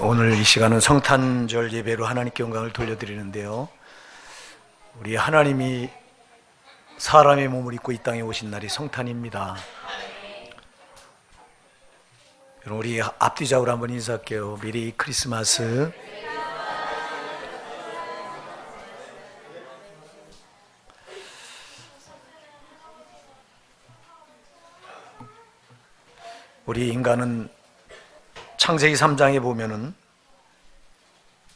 오늘 이 시간은 성탄절 예배로 하나님께 영광을 돌려드리는데요. 우리 하나님이 사람의 몸을 입고 이 땅에 오신 날이 성탄입니다. 여러분, 우리 앞뒤좌우로 한번 인사할게요. 메리 크리스마스. 우리 인간은 창세기 3장에 보면은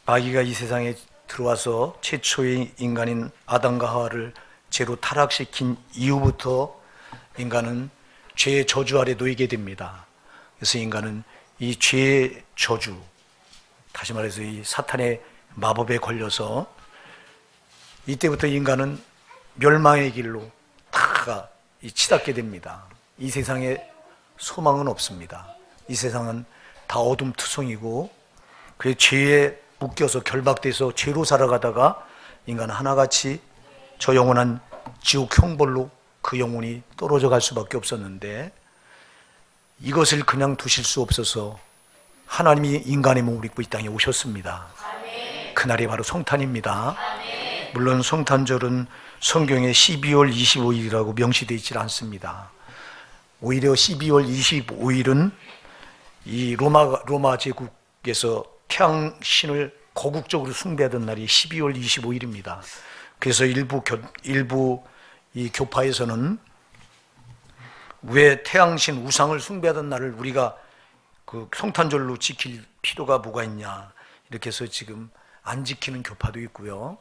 마귀가 이 세상에 들어와서 최초의 인간인 아담과 하와를 죄로 타락시킨 이후부터 인간은 죄의 저주 아래 놓이게 됩니다. 그래서 인간은 이 죄의 저주, 다시 말해서 이 사탄의 마법에 걸려서 이때부터 인간은 멸망의 길로 다 치닫게 됩니다. 이 세상에 소망은 없습니다. 이 세상은 다 어둠투성이고 그 죄에 묶여서 결박돼서 죄로 살아가다가 인간은 하나같이 저 영원한 지옥 형벌로 그 영혼이 떨어져 갈 수밖에 없었는데, 이것을 그냥 두실 수 없어서 하나님이 인간의 몸을 입고 이 땅에 오셨습니다. 그날이 바로 성탄입니다. 물론 성탄절은 성경에 12월 25일이라고 명시되어 있지 않습니다. 오히려 12월 25일은 이 로마 제국에서 태양신을 거국적으로 숭배하던 날이 12월 25일입니다. 그래서 일부 이 교파에서는 왜 태양신 우상을 숭배하던 날을 우리가 그 성탄절로 지킬 필요가 뭐가 있냐, 이렇게 해서 지금 안 지키는 교파도 있고요.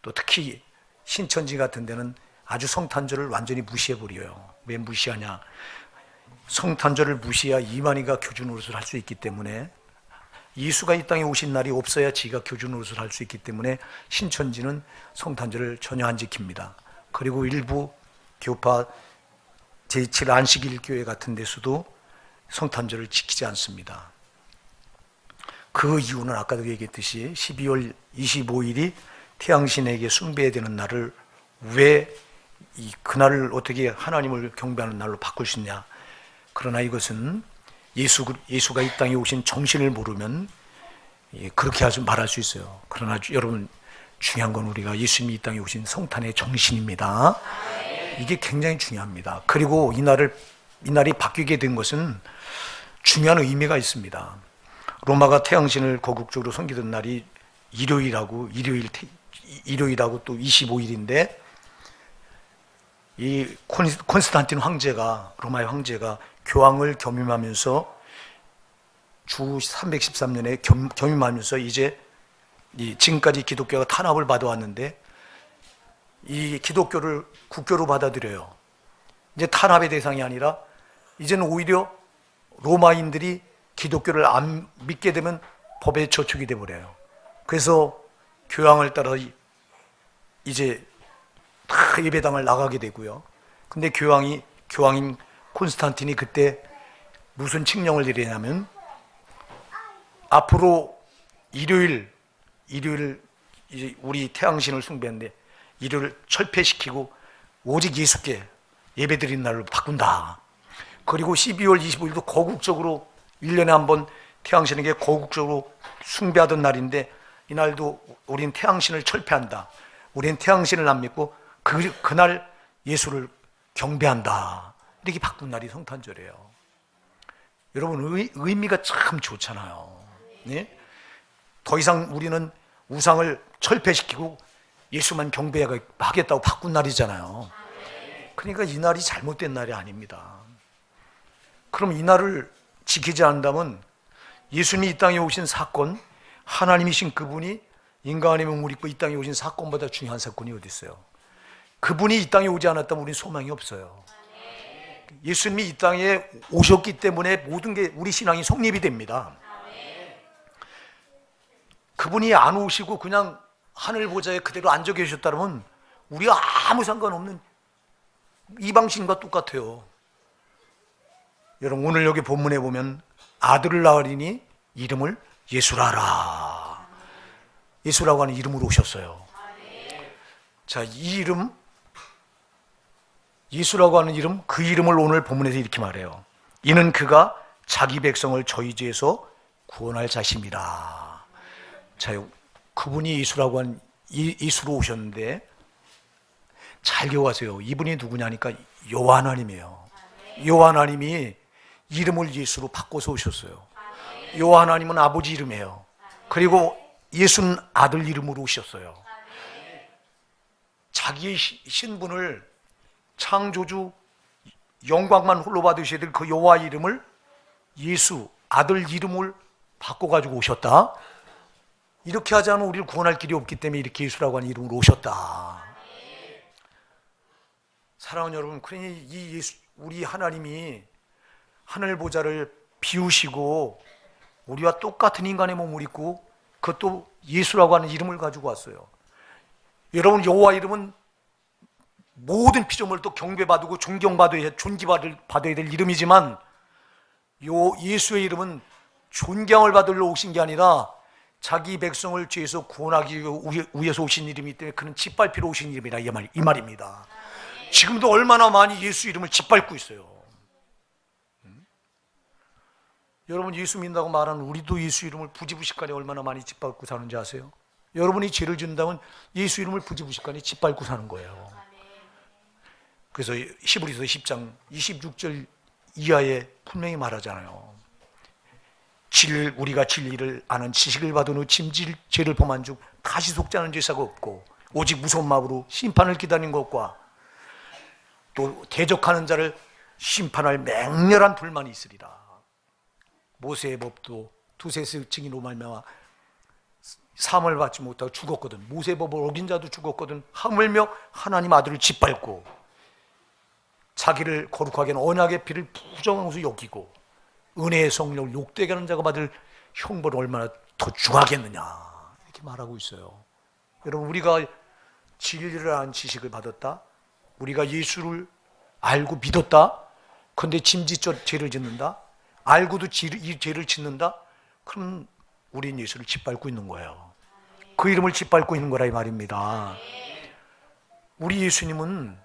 또 특히 신천지 같은 데는 아주 성탄절을 완전히 무시해버려요. 왜 무시하냐? 성탄절을 무시해야 이만희가 교주 노릇을 할 수 있기 때문에, 예수가 이 땅에 오신 날이 없어야 지가 교주 노릇을 할 수 있기 때문에 신천지는 성탄절을 전혀 안 지킵니다. 그리고 일부 교파 제7 안식일 교회 같은 데서도 성탄절을 지키지 않습니다. 그 이유는 아까도 얘기했듯이 12월 25일이 태양신에게 숭배해야 되는 날을 왜 그날을 어떻게 하나님을 경배하는 날로 바꿀 수 있냐. 그러나 이것은 예수가 이 땅에 오신 정신을 모르면 그렇게 말할 수 있어요. 그러나 여러분, 중요한 건 우리가 예수님이 이 땅에 오신 성탄의 정신입니다. 이게 굉장히 중요합니다. 그리고 이 날이 바뀌게 된 것은 중요한 의미가 있습니다. 로마가 태양신을 거국적으로 섬기던 날이 일요일하고 또 25일인데, 이 콘스탄틴 황제가, 로마의 황제가 교황을 겸임하면서 주 313년에 겸임하면서 이제 지금까지 기독교가 탄압을 받아왔는데 이 기독교를 국교로 받아들여요. 이제 탄압의 대상이 아니라 이제는 오히려 로마인들이 기독교를 안 믿게 되면 법에 저촉이 돼버려요. 그래서 교황을 따라 이제 다 예배당을 나가게 되고요. 근데 교황인 콘스탄틴이 그때 무슨 칙령을 내리냐면, 앞으로 일요일 이제 우리 태양신을 숭배하는데 일요일 철폐시키고 오직 예수께 예배드리는 날로 바꾼다. 그리고 12월 25일도 거국적으로 1년에 한 번 태양신에게 거국적으로 숭배하던 날인데, 이날도 우린 태양신을 철폐한다. 우린 태양신을 안 믿고 그날 예수를 경배한다. 이렇게 바꾼 날이 성탄절이에요. 여러분, 의미가 참 좋잖아요. 네? 더 이상 우리는 우상을 철폐시키고 예수만 경배하겠다고 바꾼 날이잖아요. 그러니까 이 날이 잘못된 날이 아닙니다. 그럼 이 날을 지키지 않는다면 예수님이 이 땅에 오신 사건, 하나님이신 그분이 인간의 몸을 입고 이 땅에 오신 사건보다 중요한 사건이 어디 있어요? 그분이 이 땅에 오지 않았다면 우리는 소망이 없어요. 예수님이 이 땅에 오셨기 때문에 모든 게, 우리 신앙이 성립이 됩니다. 그분이 안 오시고 그냥 하늘 보좌에 그대로 앉아 계셨다면 우리가 아무 상관없는 이방신과 똑같아요. 여러분, 오늘 여기 본문에 보면 아들을 낳으리니 이름을 예수라라. 예수라고 하는 이름으로 오셨어요. 자, 이 이름, 예수라고 하는 이름, 그 이름을 오늘 본문에서 이렇게 말해요. 이는 그가 자기 백성을 저희 죄에서 구원할 자심이라. 자, 그분이 예수라고 한 예수로 오셨는데 잘 기억하세요. 이분이 누구냐니까 여호와 하나님이에요. 여호와 하나님이 이름을 예수로 바꿔서 오셨어요. 여호와 하나님은 아버지 이름이에요. 그리고 예수는 아들 이름으로 오셨어요. 자기의 신분을 창조주 영광만 홀로 받으셔야 될 그 여호와 이름을 예수 아들 이름을 바꿔가지고 오셨다. 이렇게 하지 않으면 우리를 구원할 길이 없기 때문에 이렇게 예수라고 하는 이름으로 오셨다. 사랑하는 여러분, 그러니 이 예수, 우리 하나님이 하늘 보좌를 비우시고 우리와 똑같은 인간의 몸을 입고 그것도 예수라고 하는 이름을 가지고 왔어요. 여러분, 여호와 이름은 모든 피조물도 경배받고 존경받아야 존귀받아야 될 이름이지만 예수의 이름은 존경을 받으러 오신 게 아니라 자기 백성을 죄에서 구원하기 위해서 오신 이름이기 때문에 그는 짓밟히러 오신 이름이라 이 말입니다. 지금도 얼마나 많이 예수 이름을 짓밟고 있어요. 여러분, 예수 믿는다고 말하는 우리도 예수 이름을 부지부식간에 얼마나 많이 짓밟고 사는지 아세요? 여러분이 죄를 짓는다면 예수 이름을 부지부식간에 짓밟고 사는 거예요. 그래서 히브리서 10장 26절 이하에 분명히 말하잖아요. 우리가 진리를 아는 지식을 받은 후 짐질 죄를 범한 즉 다시 속지 않은 죄사가 없고 오직 무서운 마음으로 심판을 기다리는 것과 또 대적하는 자를 심판할 맹렬한 불만이 있으리라. 모세의 법도 두세 증인으로 말미암아 사함을 받지 못하고 죽었거든. 모세의 법을 어긴 자도 죽었거든. 하물며 하나님 아들을 짓밟고 자기를 거룩하게 하는 언약의 피를 부정한 것을 여기고 은혜의 성령을 욕되게 하는 자가 받을 형벌을 얼마나 더 중하겠느냐 이렇게 말하고 있어요. 여러분, 우리가 진리를 아는 지식을 받았다, 우리가 예수를 알고 믿었다, 그런데 짐짓적 죄를 짓는다, 알고도 이 죄를 짓는다, 그럼 우리는 예수를 짓밟고 있는 거예요. 그 이름을 짓밟고 있는 거라 이 말입니다. 우리 예수님은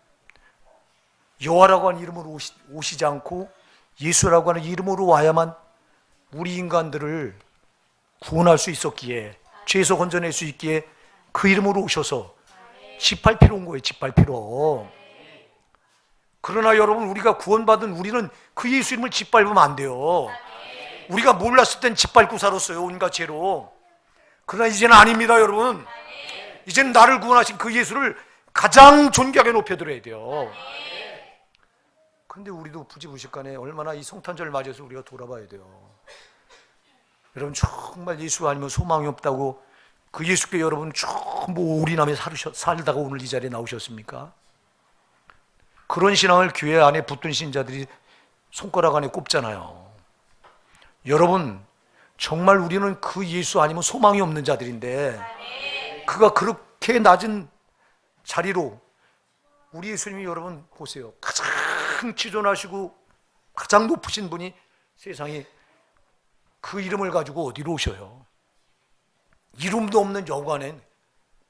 여호와라고 하는 이름으로 오시지 않고 예수라고 하는 이름으로 와야만 우리 인간들을 구원할 수 있었기에, 죄에서 건져낼 수 있기에 그 이름으로 오셔서 짓밟히러 온 거예요. 짓밟히러. 그러나 여러분, 우리가 구원받은 우리는 그 예수 이름을 짓밟으면 안 돼요. 우리가 몰랐을 땐 짓밟고 살았어요, 온갖 죄로. 그러나 이제는 아닙니다, 여러분. 이제는 나를 구원하신 그 예수를 가장 존귀하게 높여드려야 돼요. 그런데 우리도 부지부식간에 얼마나 이 성탄절을 맞이해서 우리가 돌아봐야 돼요. 여러분, 정말 예수 아니면 소망이 없다고 그 예수께 여러분 전부 올인하며 살다가 오늘 이 자리에 나오셨습니까? 그런 신앙을 교회 안에 붙든 신자들이 손가락 안에 꼽잖아요. 여러분, 정말 우리는 그 예수 아니면 소망이 없는 자들인데 그가 그렇게 낮은 자리로 우리 예수님이, 여러분 보세요, 가장 지존하시고 가장 높으신 분이 세상에 그 이름을 가지고 어디로 오셔요? 이름도 없는 여관에,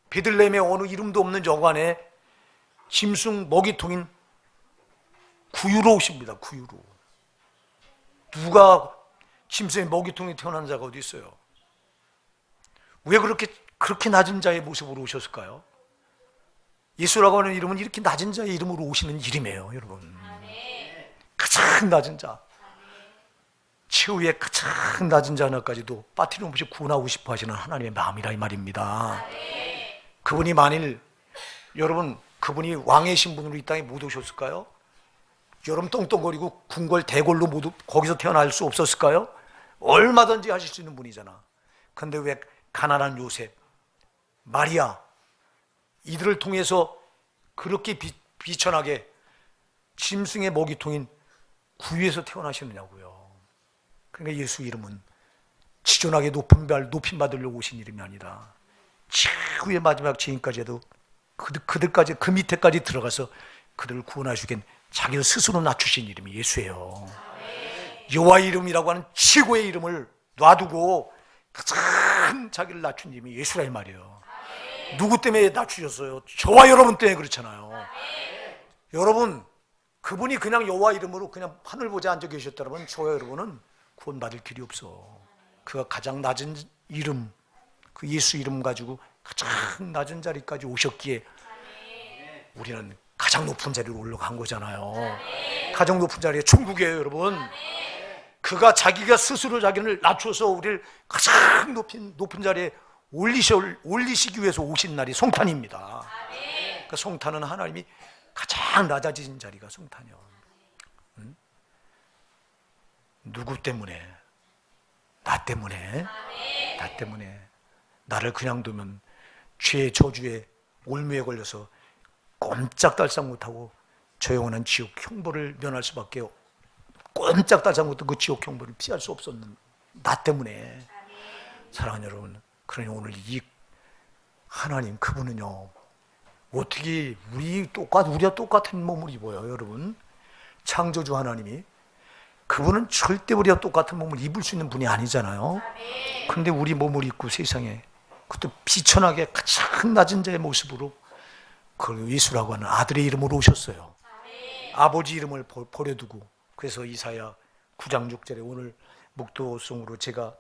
베들레헴의 어느 이름도 없는 여관에 짐승 먹이통인 구유로 오십니다. 구유로. 누가 짐승의 먹이통에 태어난 자가 어디 있어요? 왜 그렇게 낮은 자의 모습으로 오셨을까요? 예수라고 하는 이름은 이렇게 낮은 자의 이름으로 오시는 이름이에요, 여러분. 가장 낮은 자, 최후의 가장 낮은 자 하나까지도 빠뜨림 없이 구원하고 싶어 하시는 하나님의 마음이라 이 말입니다. 그분이 만일, 여러분, 그분이 왕의 신분으로 이 땅에 못 오셨을까요? 여러분, 똥똥거리고 궁궐 대궐로 모두 거기서 태어날 수 없었을까요? 얼마든지 하실 수 있는 분이잖아. 근데 왜 가난한 요셉, 마리아, 이들을 통해서 그렇게 비천하게 짐승의 먹이통인 구유에서 태어나시느냐고요. 그러니까 예수 이름은 지존하게 높임 받으려고 오신 이름이 아니라 최후의 마지막 죄인까지 해도 그들까지, 그 밑에까지 들어가서 그들을 구원하시긴 자기를 스스로 낮추신 이름이 예수예요. 여호와 이름이라고 하는 최고의 이름을 놔두고 가장 자기를 낮춘 이름이 예수라 이 말이에요. 누구 때문에 낮추셨어요? 저와 여러분 때문에 그렇잖아요. 여러분, 그분이 그냥 여호와 이름으로 그냥 하늘 보좌에 앉아 계셨다면 저와 여러분은 구원받을 길이 없어. 그가 가장 낮은 이름, 그 예수 이름 가지고 가장 낮은 자리까지 오셨기에 우리는 가장 높은 자리로 올라간 거잖아요. 가장 높은 자리에 천국이에요, 여러분. 그가 자기가 스스로 자기를 낮춰서 우리를 가장 높은 자리에 올리시기 위해서 오신 날이 성탄입니다. 그 성탄은 하나님이 가장 낮아진 자리가 성탄이요. 누구 때문에? 나 때문에. 나 때문에. 나를 그냥 두면 죄의 저주에 올무에 걸려서 꼼짝달싹 못하고 저 영원한 지옥 형벌을 면할 수밖에, 꼼짝달싹 못하고 그 지옥 형벌을 피할 수 없었는 나 때문에. 사랑하는 여러분, 그러니 오늘 이 하나님 그분은요, 어떻게 우리와 똑같은 몸을 입어요, 여러분. 창조주 하나님이. 그분은 절대 우리와 똑같은 몸을 입을 수 있는 분이 아니잖아요. 그런데 우리 몸을 입고 세상에, 그것도 비천하게 가장 낮은 자의 모습으로 그 예수라고 하는 아들의 이름으로 오셨어요. 아버지 이름을 버려두고. 그래서 이사야 9장 6절에 오늘 묵도송으로 제가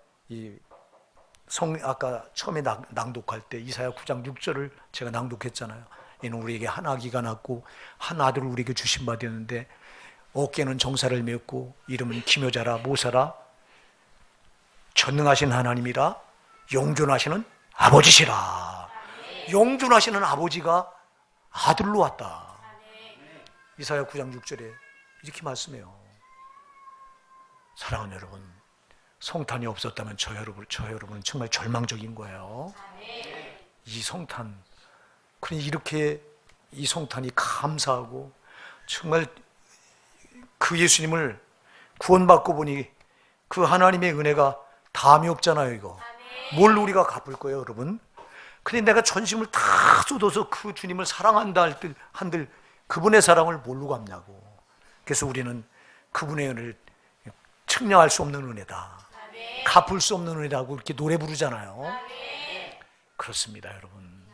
아까 처음에 낭독할 때 이사야 9장 6절을 제가 낭독했잖아요. 이는 우리에게 한 아기가 낳고 한 아들을 우리에게 주신 바 되었는데 어깨는 정사를 메었고 이름은 기묘자라 모사라 전능하신 하나님이라 영존하시는 아버지시라. 영존하시는 아버지가 아들로 왔다. 이사야 9장 6절에 이렇게 말씀해요. 사랑하는 여러분, 성탄이 없었다면 저 여러분은 정말 절망적인 거예요. 이 성탄, 그러니 이렇게 이 성탄이 감사하고 정말 그 예수님을 구원받고 보니 그 하나님의 은혜가 담이 없잖아요. 이거 뭘 우리가 갚을 거예요, 여러분? 근데 내가 전심을 다 쏟아서 그 주님을 사랑한다 한들 그분의 사랑을 뭘로 갚냐고. 그래서 우리는 그분의 은혜를 측량할 수 없는 은혜다, 갚을 수 없는 은혜라고 이렇게 노래 부르잖아요. 그렇습니다, 여러분.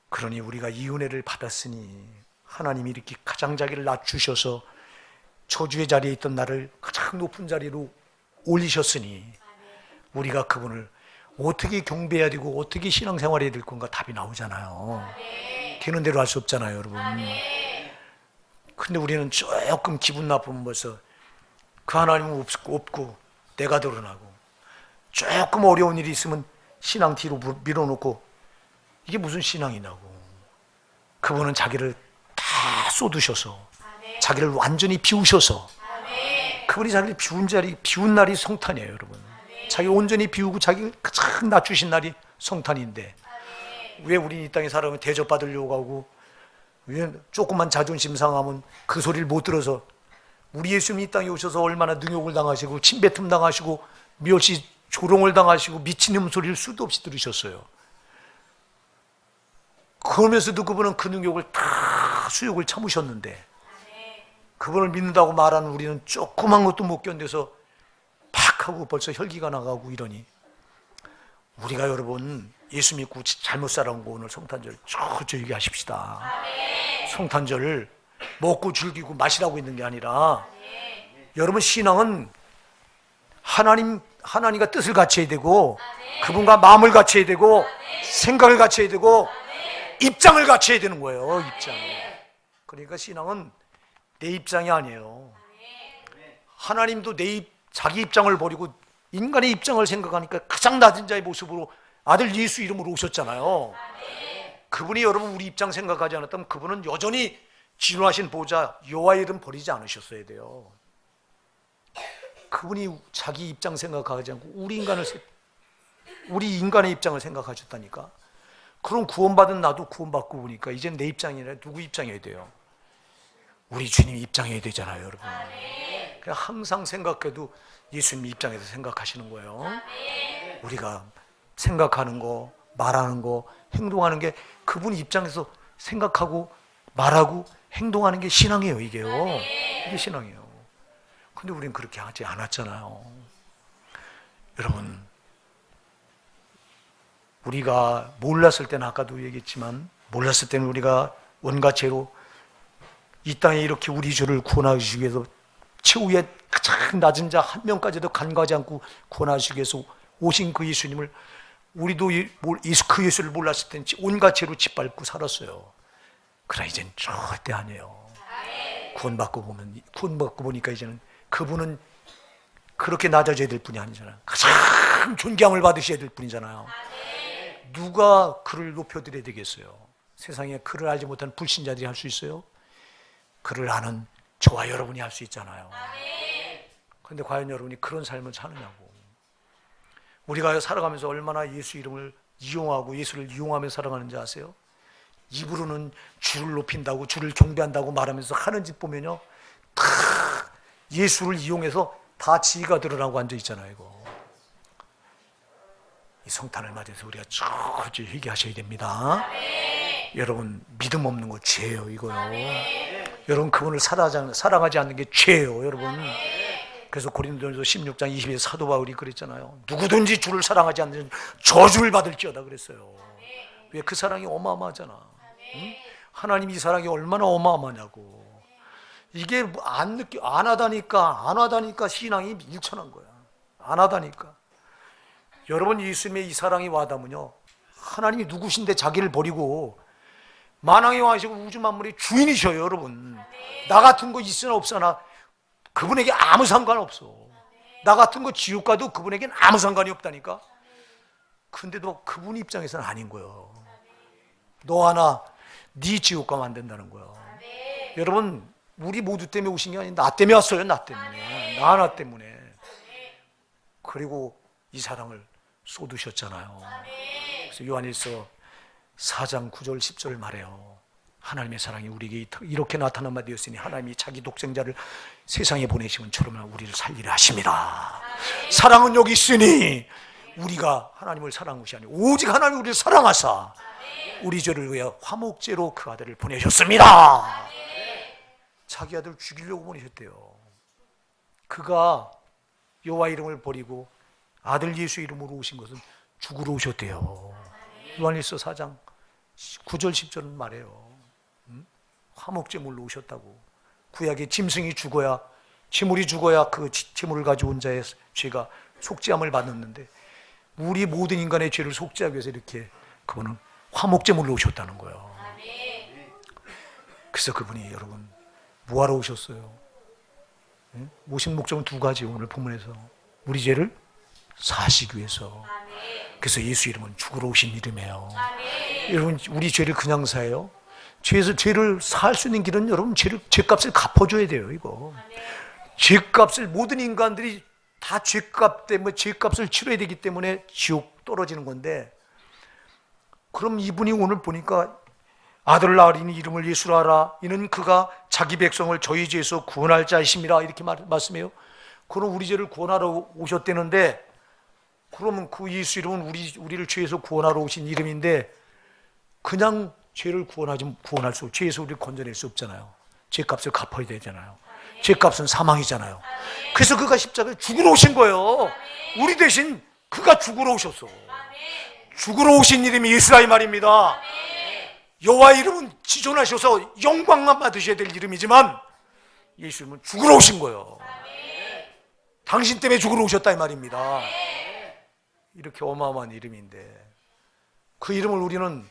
그러니 우리가 이 은혜를 받았으니 하나님이 이렇게 가장 자기를 낮추셔서 저주의 자리에 있던 나를 가장 높은 자리로 올리셨으니 우리가 그분을 어떻게 경배해야 되고 어떻게 신앙생활해야 될 건가 답이 나오잖아요. 되는 대로 할 수 없잖아요, 여러분. 근데 우리는 조금 기분 나쁘면 벌써 그 하나님은 없고 내가 드러나고, 조금 어려운 일이 있으면 신앙 뒤로 밀어놓고 이게 무슨 신앙이냐고. 그분은 자기를 다 쏟으셔서 자기를 완전히 비우셔서, 그분이 자기를 비운 날이 성탄이에요, 여러분. 자기를 온전히 비우고 자기를 가장 낮추신 날이 성탄인데 왜 우리 이 땅에 살아가면 대접받으려고 하고, 왜 조금만 자존심 상하면 그 소리를 못 들어서. 우리 예수님이 이 땅에 오셔서 얼마나 능욕을 당하시고 침뱉음 당하시고 멸시 조롱을 당하시고 미친놈 소리를 수도 없이 들으셨어요. 그러면서도 그분은 그 능욕을 다 수욕을 참으셨는데, 그분을 믿는다고 말하는 우리는 조그만 것도 못 견뎌서 팍 하고 벌써 혈기가 나가고 이러니, 우리가 여러분 예수 믿고 잘못 살아온 거 오늘 성탄절 조용히 하십시다. 성탄절을 먹고 즐기고 마시라고 있는 게 아니라, 여러분 신앙은 하나님과 뜻을 갖춰야 되고, 그분과 마음을 갖춰야 되고, 생각을 갖춰야 되고, 입장을 갖춰야 되는 거예요. 입장을. 그러니까 신앙은 내 입장이 아니에요. 하나님도 자기 입장을 버리고 인간의 입장을 생각하니까 가장 낮은 자의 모습으로 아들 예수 이름으로 오셨잖아요. 그분이 여러분 우리 입장 생각하지 않았다면 그분은 여전히 진노하신 보좌 여호와의 이름 버리지 않으셨어야 돼요. 그분이 자기 입장 생각하지 않고 우리 인간의 입장을 생각하셨다니까. 그럼 구원받은 나도 구원받고 보니까 이제 내 입장이 아니라 누구 입장이어야 돼요? 우리 주님 입장이어야 되잖아요, 여러분. 그냥 항상 생각해도 예수님 입장에서 생각하시는 거예요. 우리가 생각하는 거, 말하는 거, 행동하는 게 그분 입장에서 생각하고 말하고 행동하는 게 신앙이에요, 이게요. 이게 신앙이에요. 근데 우리는 그렇게 하지 않았잖아요. 여러분, 우리가 몰랐을 때는 아까도 얘기했지만, 몰랐을 때는 우리가 온갖 죄로 이 땅에 이렇게 우리 죄를 구원하기 위해서 최후의 가장 낮은 자 한 명까지도 간과하지 않고 구원하시기 위해서 오신 그 예수님을 우리도 그 예수를 몰랐을 땐 온갖 죄로 짓밟고 살았어요. 그러나 이제는 절대 아니에요. 구원받고 보니까 이제는 그분은 그렇게 낮아져야 될 분이 아니잖아요. 가장 존경을 받으셔야 될 분이잖아요. 누가 그를 높여드려야 되겠어요? 세상에 그를 알지 못한 불신자들이 할 수 있어요? 그를 아는 저와 여러분이 할 수 있잖아요. 그런데 과연 여러분이 그런 삶을 사느냐고. 우리가 살아가면서 얼마나 예수 이름을 이용하고 예수를 이용하며 살아가는지 아세요? 입으로는 주를 높인다고 주를 경배한다고 말하면서 하는 짓 보면요, 다 예수를 이용해서 다 지가 드러나고 앉아 있잖아요. 이거. 이 성탄을 맞아서 우리가 철저히 회개하셔야 됩니다. 여러분, 믿음 없는 거 죄예요, 이거요. 여러분, 그분을 사랑하지 않는 게 죄예요, 여러분. 그래서 고린도전서 16장 20에 사도 바울이 그랬잖아요. 누구든지 주를 사랑하지 않는 저주를 받을지어다 그랬어요. 왜? 그 사랑이 어마어마하잖아. 응? 하나님 이 사랑이 얼마나 어마어마하냐고. 이게 안 하다니까 신앙이 일천한 거야. 안 하다니까. 여러분, 예수님의 이 사랑이 와닿으면요, 하나님이 누구신데 자기를 버리고 만왕의 왕이시고 우주 만물의 주인이셔요, 여러분. 나 같은 거 있으나 없으나 그분에게 아무 상관없어. 나 같은 거 지옥 가도 그분에게는 아무 상관이 없다니까. 근데도 그분 입장에서는 아닌 거예요. 너 하나 네 지옥 가면 안 된다는 거예요. 여러분, 우리 모두 때문에 오신 게 아닌데 나 때문에 왔어요. 나 때문에. 나 하나 때문에. 그리고 이 사랑을 쏟으셨잖아요. 그래서 요한일서 4장 9절 10절을 말해요. 하나님의 사랑이 우리에게 이렇게 나타난 바 되었으니 하나님이 자기 독생자를 세상에 보내시면 저러면 우리를 살리려 하심이라. 사랑은 여기 있으니 우리가 하나님을 사랑한 것이 아니고 오직 하나님이 우리를 사랑하사 우리 죄를 위해 화목제로 그 아들을 보내셨습니다. 자기 아들 죽이려고 보내셨대요. 그가 여호와 이름을 버리고 아들 예수 이름으로 오신 것은 죽으러 오셨대요. 요한일서 4장 9절 10절은 말해요. 화목제물로 오셨다고. 구약의 짐승이 죽어야, 제물이 죽어야 그 제물을 가져온 자의 죄가 속죄함을 받았는데 우리 모든 인간의 죄를 속죄하기 위해서 이렇게 그분은 화목제물로 오셨다는 거예요. 그래서 그분이 여러분 뭐하러 오셨어요? 오신 목적은 두 가지. 오늘 본문에서 우리 죄를 사시기 위해서. 그래서 예수 이름은 죽으러 오신 이름이에요. 여러분, 우리 죄를 그냥 사요? 죄를 살 수 있는 길은 여러분 죄값을 갚아줘야 돼요. 이거 죄값을 모든 인간들이 다 죄값 때문에 죄값을 치러야 되기 때문에 지옥 떨어지는 건데, 그럼 이분이 오늘 보니까 아들 낳으리니 이름을 예수라 하라. 이는 그가 자기 백성을 저희 죄에서 구원할 자이심이라. 이렇게 말씀해요. 그럼 우리 죄를 구원하러 오셨다는데, 그러면 그 예수 이름은 우리를 죄에서 구원하러 오신 이름인데 그냥 죄를 구원할 수, 죄에서 우리를 건져낼 수 없잖아요. 죄값을 갚아야 되잖아요. 죄값은 사망이잖아요. 그래서 그가 십자가에 죽으러 오신 거예요. 우리 대신 그가 죽으러 오셨어. 죽으러 오신 이름이 예수라 이 말입니다. 여호와 이름은 지존하셔서 영광만 받으셔야 될 이름이지만 예수 이름은 죽으러 오신 거예요. 당신 때문에 죽으러 오셨다 이 말입니다. 이렇게 어마어마한 이름인데 그 이름을 우리는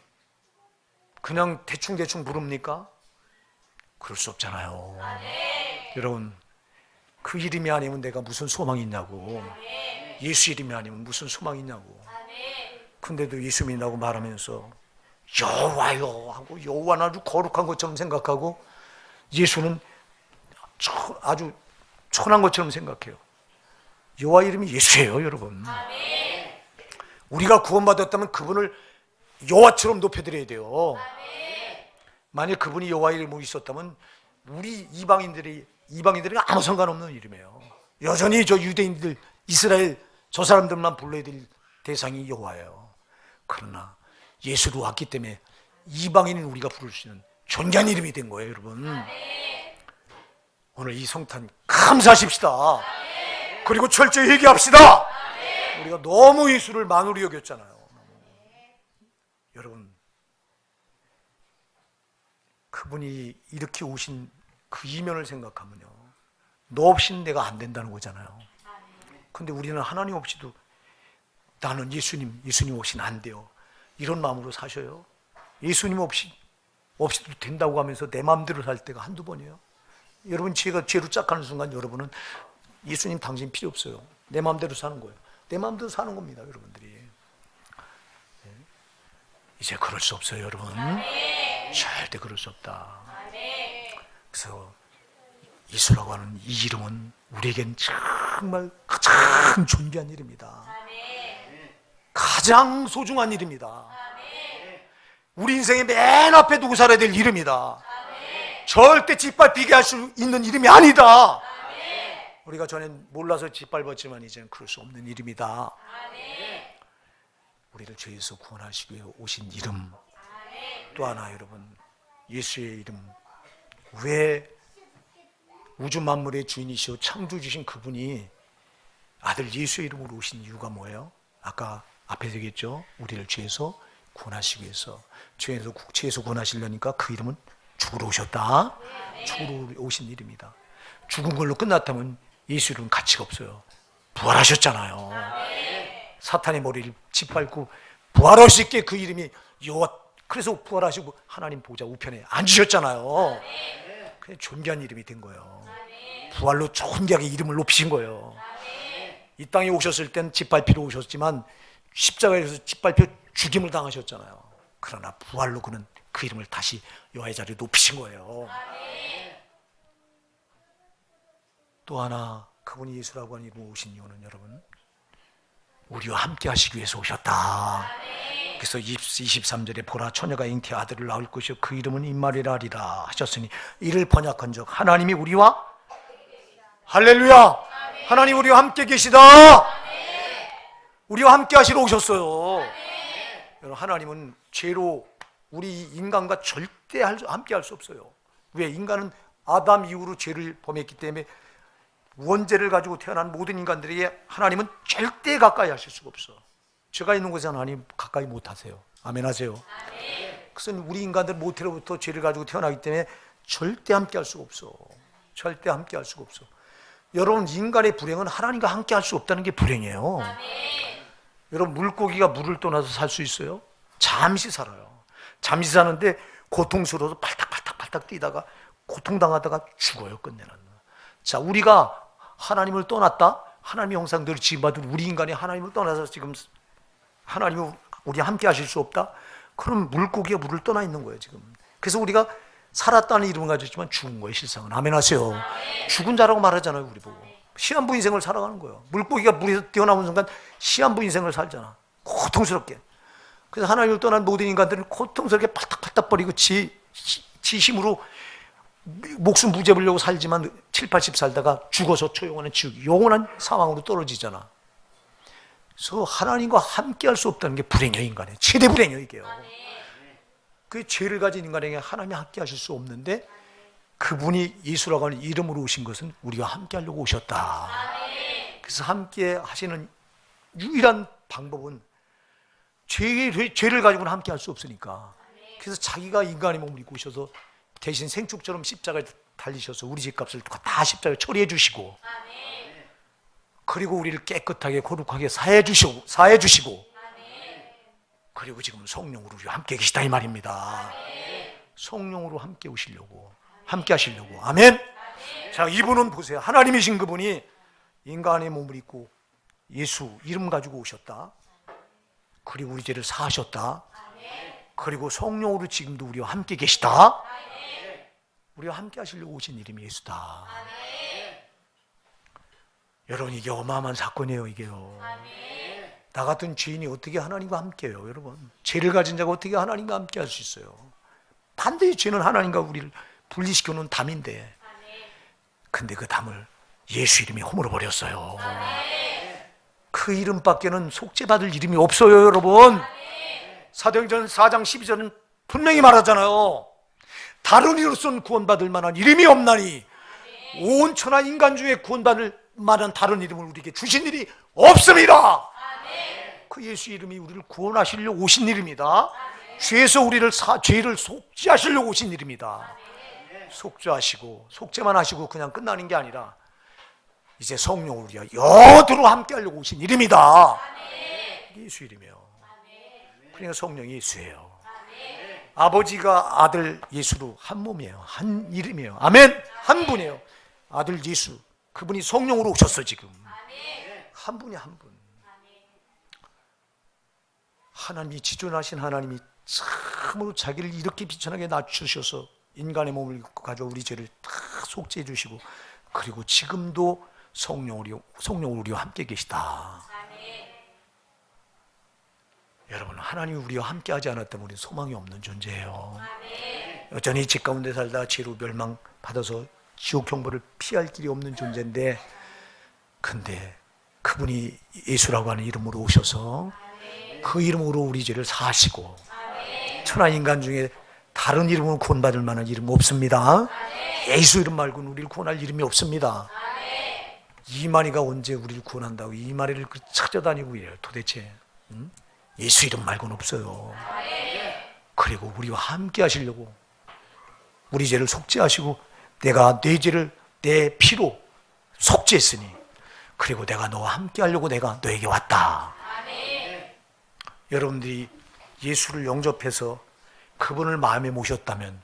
그냥 대충 부릅니까? 그럴 수 없잖아요. 여러분, 그 이름이 아니면 내가 무슨 소망이 있냐고. 예수 이름이 아니면 무슨 소망이 있냐고. 근데도 예수 믿는다고 말하면서 여호와요 하고 여호와는 아주 거룩한 것처럼 생각하고 예수는 아주 천한 것처럼 생각해요. 여호와 이름이 예수예요, 여러분. 우리가 구원받았다면 그분을 여호와처럼 높여드려야 돼요. 만약 그분이 여호와 이름으로 있었다면 우리 이방인들이 아무 상관없는 이름이에요. 여전히 저 유대인들, 이스라엘 저 사람들만 불러야 될 대상이 여호와예요. 그러나 예수로 왔기 때문에 이방인은 우리가 부를 수 있는 존귀한 이름이 된 거예요, 여러분. 오늘 이 성탄 감사하십시다. 그리고 철저히 회개합시다. 우리가 너무 예수를 만으로 여겼잖아요. 여러분, 그분이 이렇게 오신 그 이면을 생각하면요, 너 없이는 내가 안 된다는 거잖아요. 근데 우리는 하나님 없이도 나는 예수님 없이는 안 돼요, 이런 마음으로 사셔요. 예수님 없이도 된다고 하면서 내 마음대로 살 때가 한두 번이에요. 여러분, 죄가 죄로 짝하는 순간 여러분은 예수님 당신 필요 없어요. 내 마음대로 사는 거예요. 내 마음대로 사는 겁니다, 여러분들이. 이제 그럴 수 없어요, 여러분. 절대 그럴 수 없다. 그래서 예수라고 하는 이 이름은 우리에겐 정말 가장 존귀한 이름이다. 가장 소중한 이름이다. 우리 인생의 맨 앞에 두고 살아야 될 이름이다. 절대 짓밟히게 할 수 있는 이름이 아니다. 우리가 전엔 몰라서 짓밟았지만 이제는 그럴 수 없는 이름이다. 우리를 죄에서 구원하시기 위해 오신 이름. 또 하나, 여러분, 예수의 이름. 왜 우주 만물의 주인이시오 창조 주신 그분이 아들 예수의 이름으로 오신 이유가 뭐예요? 아까 앞에 얘기했죠. 우리를 죄에서 구원하시기 위해서. 죄에서 구원하시려니까 그 이름은 죽으러 오셨다. 죽으러 오신 이름이다. 죽은 걸로 끝났다면 예수 이름은 가치가 없어요. 부활하셨잖아요. 사탄의 머리를 짓밟고 부활할 수 있게 그 이름이 여호와, 그래서 부활하시고 하나님 보좌 우편에 앉으셨잖아요. 그냥 존귀한 이름이 된 거예요. 부활로 존귀하게 이름을 높이신 거예요. 이 땅에 오셨을 땐 짓밟히러 오셨지만 십자가에서 짓밟혀 죽임을 당하셨잖아요. 그러나 부활로 그는 그 이름을 다시 여호와의 자리에 높이신 거예요. 또 하나, 그분이 예수라고 하는 이름으로 오신 이유는 여러분, 우리와 함께 하시기 위해서 오셨다. 그래서 23절에 보라, 처녀가 잉태 아들을 낳을 것이요 그 이름은 임마누엘이라 하셨으니 이를 번역한 적 하나님이 우리와, 할렐루야, 하나님 우리와 함께 계시다. 우리와 함께 하시러 오셨어요. 여러분, 하나님은 죄로 우리 인간과 절대 함께 할 수 없어요. 왜? 인간은 아담 이후로 죄를 범했기 때문에 원죄를 가지고 태어난 모든 인간들에게 하나님은 절대 가까이 하실 수가 없어. 죄가 있는 곳에 하나님 가까이 못 하세요. 아멘 하세요. 그래서 우리 인간들 모태로부터 죄를 가지고 태어나기 때문에 절대 함께 할 수가 없어. 절대 함께 할 수가 없어. 여러분, 인간의 불행은 하나님과 함께 할 수 없다는 게 불행이에요. 여러분, 물고기가 물을 떠나서 살 수 있어요? 잠시 살아요. 잠시 사는데 고통스러워서 팔딱팔딱 뛰다가 고통당하다가 죽어요, 끝내는. 자, 우리가 하나님을 떠났다, 하나님의 형상대로 지음받은 우리 인간이 하나님을 떠나서 지금 하나님이 우리와 함께 하실 수 없다? 그럼 물고기가 물을 떠나 있는 거예요, 지금. 그래서 우리가 살았다는 이름을 가졌지만 죽은 거예요, 실상은. 아멘 하세요. 죽은 자라고 말하잖아요, 우리 보고. 시한부 인생을 살아가는 거예요. 물고기가 물에서 뛰어나온 순간 시한부 인생을 살잖아, 고통스럽게. 그래서 하나님을 떠난 모든 인간들은 고통스럽게 팔딱팔딱 버리고 지 힘으로 목숨 부재보려고 살지만 7, 80 살다가 죽어서 초영원한 지옥, 영원한 상황으로 떨어지잖아. 그래서 하나님과 함께 할 수 없다는 게 불행이에요, 인간의 최대 불행이에요, 이게요. 그 죄를 가진 인간에게 하나님이 함께 하실 수 없는데 그분이 예수라고 하는 이름으로 오신 것은 우리와 함께 하려고 오셨다. 그래서 함께 하시는 유일한 방법은 죄를 가지고는 함께 할 수 없으니까. 그래서 자기가 인간의 몸을 입고 오셔서 대신 생축처럼 십자가에 달리셔서 우리 집값을 다 십자가에 처리해 주시고, 그리고 우리를 깨끗하게 거룩하게 사해 주시고, 그리고 지금 성령으로 우리와 함께 계시다 이 말입니다. 성령으로 함께 오시려고, 함께 하시려고. 아멘. 자, 이분은 보세요. 하나님이신 그분이 인간의 몸을 입고 예수 이름 가지고 오셨다. 그리고 우리 죄를 사하셨다. 그리고 성령으로 지금도 우리와 함께 계시다. 우리와 함께 하시려고 오신 이름이 예수다. 여러분, 이게 어마어마한 사건이에요, 이게요. 나 같은 죄인이 어떻게 하나님과 함께해요, 여러분? 죄를 가진 자가 어떻게 하나님과 함께 할 수 있어요? 반드시 죄는 하나님과 우리를 분리시켜 놓은 담인데, 근데 그 담을 예수 이름이 허물어 버렸어요. 그 이름밖에는 속죄받을 이름이 없어요, 여러분. 사도행전 4장 12절은 분명히 말하잖아요. 다른 이로서는 구원받을 만한 이름이 없나니 온 천하 인간 중에 구원받을 만한 다른 이름을 우리에게 주신 일이 없습니다. 그 예수 이름이 우리를 구원하시려고 오신 이름이다. 죄에서 우리를 죄를 속죄하시려고 오신 이름이다. 속죄하시고, 속죄만 하시고 그냥 끝나는 게 아니라 이제 성령을 우리가 여드로 함께 하려고 오신 이름이다. 예수 이름이에요. 그러니까 성령이 예수예요. 아버지가 아들 예수로 한 몸이에요. 한 이름이에요. 아멘. 한 분이에요. 아들 예수, 그분이 성령으로 오셨어. 지금 한 분이 한 분. 하나님이 지존하신 하나님이 참으로 자기를 이렇게 비천하게 낮추셔서 인간의 몸을 가져 우리 죄를 다 속죄해 주시고, 그리고 지금도 성령으로 우리와 함께 계시다. 여러분, 하나님이 우리와 함께 하지 않았다면 우리는 소망이 없는 존재예요. 여전히 죄 가운데 살다 죄로 멸망받아서 지옥 형벌을 피할 길이 없는 존재인데, 근데 그분이 예수라고 하는 이름으로 오셔서 그 이름으로 우리 죄를 사하시고, 천하 인간 중에 다른 이름으로 구원받을 만한 이름 없습니다. 예수 이름 말고는 우리를 구원할 이름이 없습니다. 이만희가 언제 우리를 구원한다고 이만희를 찾아다니고 이래요. 도대체 예수 이름 말고는 없어요. 그리고 우리와 함께 하시려고 우리 죄를 속죄하시고, 내가 내 죄를 내 피로 속죄했으니 그리고 내가 너와 함께 하려고 내가 너에게 왔다. 여러분들이 예수를 영접해서 그분을 마음에 모셨다면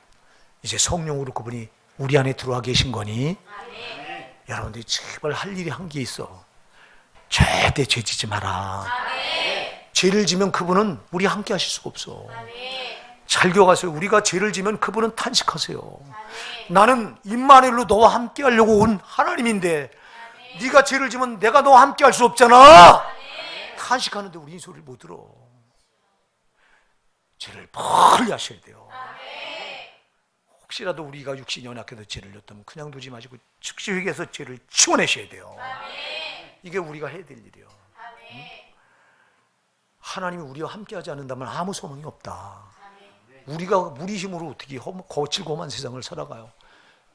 이제 성령으로 그분이 우리 안에 들어와 계신 거니, 여러분들이 제발 할 일이 한 게 있어. 절대 죄 짓지 마라. 죄를 지면 그분은 우리 함께 하실 수가 없어. 잘 기억하세요. 우리가 죄를 지면 그분은 탄식하세요. 나는 임마누엘로 너와 함께 하려고 온 하나님인데 네가 죄를 지면 내가 너와 함께 할 수 없잖아. 탄식하는데 우리 이 소리를 못 들어. 죄를 빨리 하셔야 돼요. 혹시라도 우리가 육신이 연약해서 죄를 졌다면 그냥 두지 마시고 즉시 회개해서 죄를 치워내셔야 돼요. 이게 우리가 해야 될 일이에요. 하나님이 우리와 함께하지 않는다면 아무 소망이 없다. 우리가 우리 힘으로 어떻게 거칠고 험한 세상을 살아가요.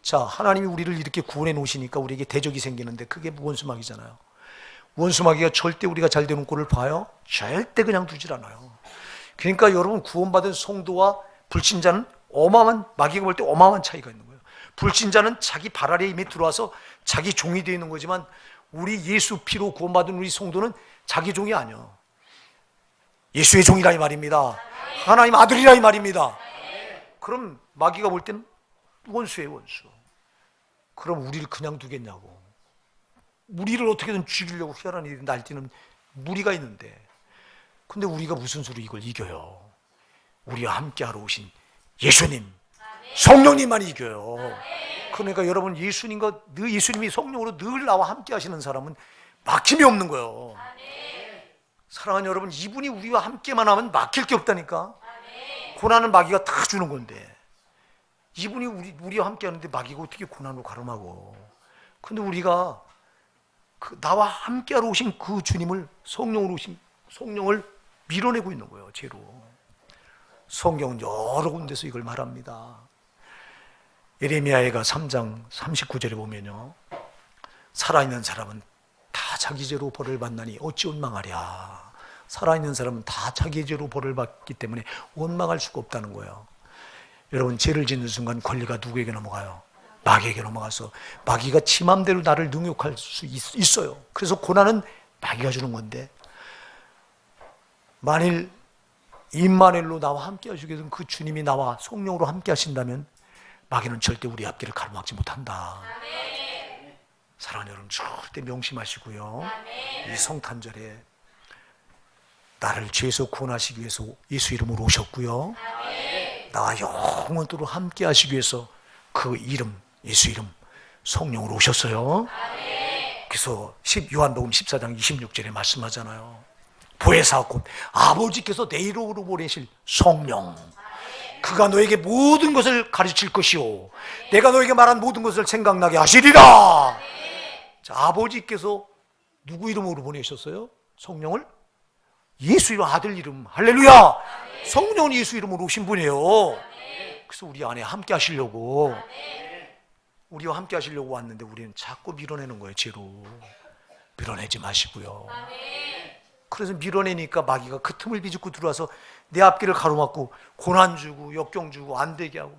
자, 하나님이 우리를 이렇게 구원해 놓으시니까 우리에게 대적이 생기는데 그게 원수마귀잖아요. 원수마귀가 절대 우리가 잘 되는 꼴을 봐요? 절대 그냥 두질 않아요. 그러니까 여러분, 구원받은 성도와 불신자는 어마어마한, 마귀가 볼 때 어마어마한 차이가 있는 거예요. 불신자는 자기 발 아래에 이미 들어와서 자기 종이 되어 있는 거지만, 우리 예수 피로 구원받은 우리 성도는 자기 종이 아니야. 예수의 종이라 이 말입니다. 하나님 아들이라 이 말입니다. 그럼 마귀가 볼 때는 원수예요, 원수. 그럼 우리를 그냥 두겠냐고. 우리를 어떻게든 죽이려고 희한한 일이 날뛰는 무리가 있는데, 근데 우리가 무슨 수로 이걸 이겨요? 우리와 함께하러 오신 예수님, 성령님만 이겨요. 그러니까 여러분, 예수님과 늘 예수님이 성령으로 늘 나와 함께 하시는 사람은 막힘이 없는 거예요. 사랑하는 여러분, 이분이 우리와 함께만 하면 막힐 게 없다니까. 고난은 마귀가 다 주는 건데, 이분이 우리와 함께 하는데 마귀가 어떻게 고난으로 가름하고. 근데 우리가 나와 함께하러 오신 그 주님을, 성령으로 오신 성령을 밀어내고 있는 거예요, 죄로. 성경은 여러 군데서 이걸 말합니다. 예레미야가 3장 39절에 보면요, 살아있는 사람은 다 자기 죄로 벌을 받나니 어찌 원망하랴. 살아있는 사람은 다 자기 죄로 벌을 받기 때문에 원망할 수가 없다는 거예요. 여러분, 죄를 짓는 순간 권리가 누구에게 넘어가요? 마귀에게 넘어가서 마귀가 지 맘대로 나를 능욕할 수 있어요. 그래서 고난은 마귀가 주는 건데, 만일 임마누엘로 나와 함께 하시게 된 그 주님이 나와 성령으로 함께 하신다면 마귀는 절대 우리 앞길을 가로막지 못한다. 사랑하는 여러분, 절대 명심하시고요. 이 성탄절에 나를 죄에서 구원하시기 위해서 예수 이름으로 오셨고요, 나와 영원토록 함께 하시기 위해서 그 이름, 예수 이름, 성령으로 오셨어요. 그래서 요한복음 14장 26절에 말씀하잖아요. 보혜사 곧 아버지께서 내 이름으로 보내실 성령, 그가 너에게 모든 것을 가르칠 것이요 내가 너에게 말한 모든 것을 생각나게 하시리라. 자, 아버지께서 누구 이름으로 보내셨어요? 성령을? 예수 이름, 아들 이름. 할렐루야. 성령은 예수 이름으로 오신 분이에요. 그래서 우리 안에 함께 하시려고, 우리와 함께 하시려고 왔는데 우리는 자꾸 밀어내는 거예요. 죄로. 밀어내지 마시고요. 그래서 밀어내니까 마귀가 그 틈을 비집고 들어와서 내 앞길을 가로막고 고난 주고 역경 주고 안 되게 하고.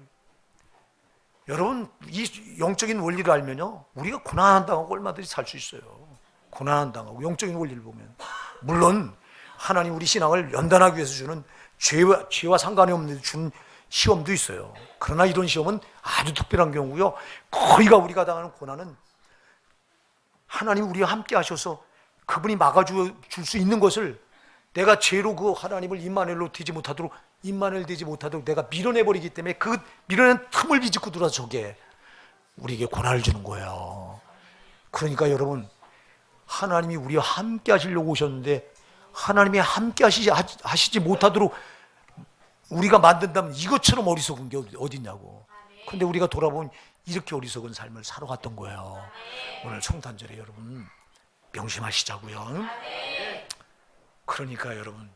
여러분, 이 영적인 원리를 알면요, 우리가 고난당하고 얼마든지 살 수 있어요. 고난당하고 영적인 원리를 보면. 물론 하나님 우리 신앙을 연단하기 위해서 주는 죄와 상관이 없는 주는 시험도 있어요. 그러나 이런 시험은 아주 특별한 경우고요. 거의가 우리가 당하는 고난은 하나님 우리와 함께 하셔서 그분이 막아줄 수 있는 것을 내가 죄로 그 하나님을 임마누엘로 되지 못하도록 내가 밀어내버리기 때문에 그 밀어낸 틈을 비집고 들어와서 저게 우리에게 고난을 주는 거예요. 그러니까 여러분, 하나님이 우리와 함께 하시려고 오셨는데 하나님이 함께 하시지 못하도록 우리가 만든다면 이것처럼 어리석은 게 어딨냐고. 근데 우리가 돌아보면 이렇게 어리석은 삶을 살아갔던 거예요. 오늘 성탄절에 여러분 명심하시자고요. 그러니까 여러분,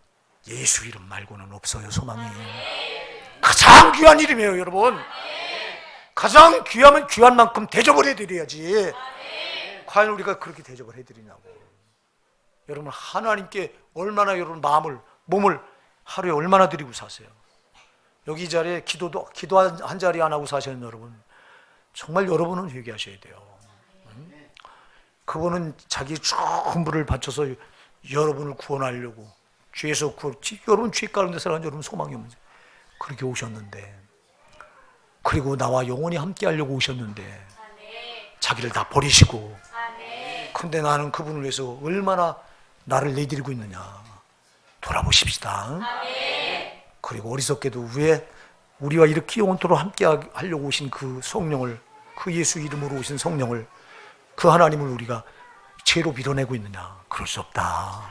예수 이름 말고는 없어요, 소망이. 가장 귀한 이름이에요, 여러분. 가장 귀하면 귀한 만큼 대접을 해드려야지. 과연 우리가 그렇게 대접을 해드리냐고. 여러분, 하나님께 얼마나 여러분 몸을 하루에 얼마나 드리고 사세요? 여기 이 자리에 기도 한 자리 안 하고 사시는 여러분, 정말 여러분은 회개하셔야 돼요. 그분은 자기 전부를 바쳐서 여러분을 구원하려고 죄에서 여러분 죄 가운데 살아가는 여러분 소망이 없는데 그렇게 오셨는데, 그리고 나와 영원히 함께 하려고 오셨는데 자기를 다 버리시고, 근데 나는 그분을 위해서 얼마나 나를 내드리고 있느냐 돌아보십시다. 그리고 어리석게도 왜 우리와 이렇게 영원토록 함께 하려고 오신 그 성령을, 그 예수 이름으로 오신 성령을, 그 하나님을 우리가 죄로 밀어내고 있느냐. 그럴 수 없다.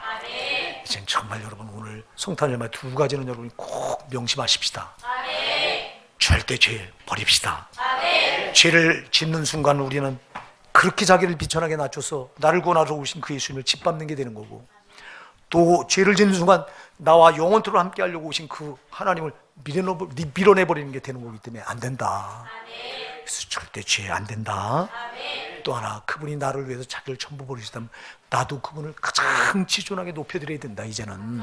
이젠 정말 여러분, 오늘 성탄절마다 두 가지는 여러분이 꼭 명심하십시다. 절대 죄 버립시다. 죄를 짓는 순간 우리는 그렇게 자기를 비천하게 낮춰서 나를 구원하러 오신 그 예수님을 짓밟는 게 되는 거고, 또 죄를 짓는 순간 나와 영원토록 함께 하려고 오신 그 하나님을 밀어내버리는 게 되는 거기 때문에 안 된다. 그래서 절대 죄 안 된다. 또 하나, 그분이 나를 위해서 자기를 전부 버리시다면 나도 그분을 가장 지존하게 높여드려야 된다. 이제는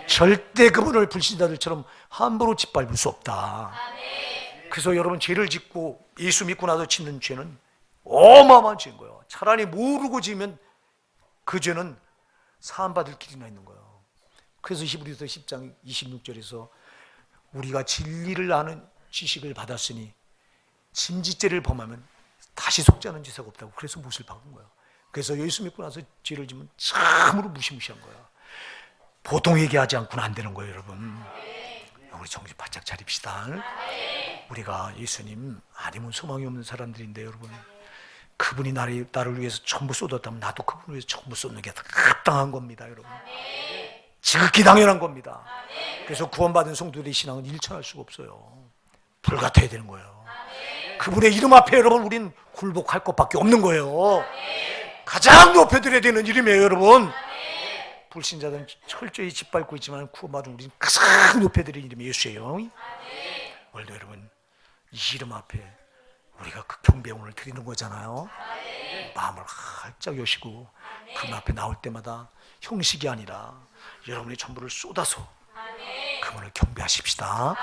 절대 그분을 불신자들처럼 함부로 짓밟을 수 없다. 그래서 여러분, 죄를 짓고 예수 믿고 나서 짓는 죄는 어마어마한 죄인 거예요. 차라리 모르고 지으면 그 죄는 사함받을 길이나 있는 거예요. 그래서 히브리서 10장 26절에서 우리가 진리를 아는 지식을 받았으니 짐짓죄를 범하면 다시 속지 않은 죄가 없다고. 그래서 못을 박은 거예요. 그래서 예수 믿고 나서 죄를 지면 참으로 무시무시한 거예요. 보통 얘기하지 않고는 안 되는 거예요, 여러분. 우리 정신 바짝 차립시다. 우리가 예수님 아니면 소망이 없는 사람들인데 여러분, 그분이 나를 위해서 전부 쏟았다면 나도 그분을 위해서 전부 쏟는 게 합당한 겁니다, 여러분. 지극히 당연한 겁니다. 그래서 구원받은 성도들의 신앙은 일천할 수가 없어요. 불같아야 되는 거예요. 그분의 이름 앞에 여러분, 우린 굴복할 것밖에 없는 거예요. 가장 높여드려야 되는 이름이에요, 여러분. 불신자들은 철저히 짓밟고 있지만 구원받은 우리는 가장 높여드릴 이름이 예수예요. 오늘도 여러분, 이 이름 앞에 우리가 그 경배원을 드리는 거잖아요. 마음을 활짝 여시고 그 앞에 나올 때마다 형식이 아니라 여러분의 전부를 쏟아서 그분을 경배하십시다.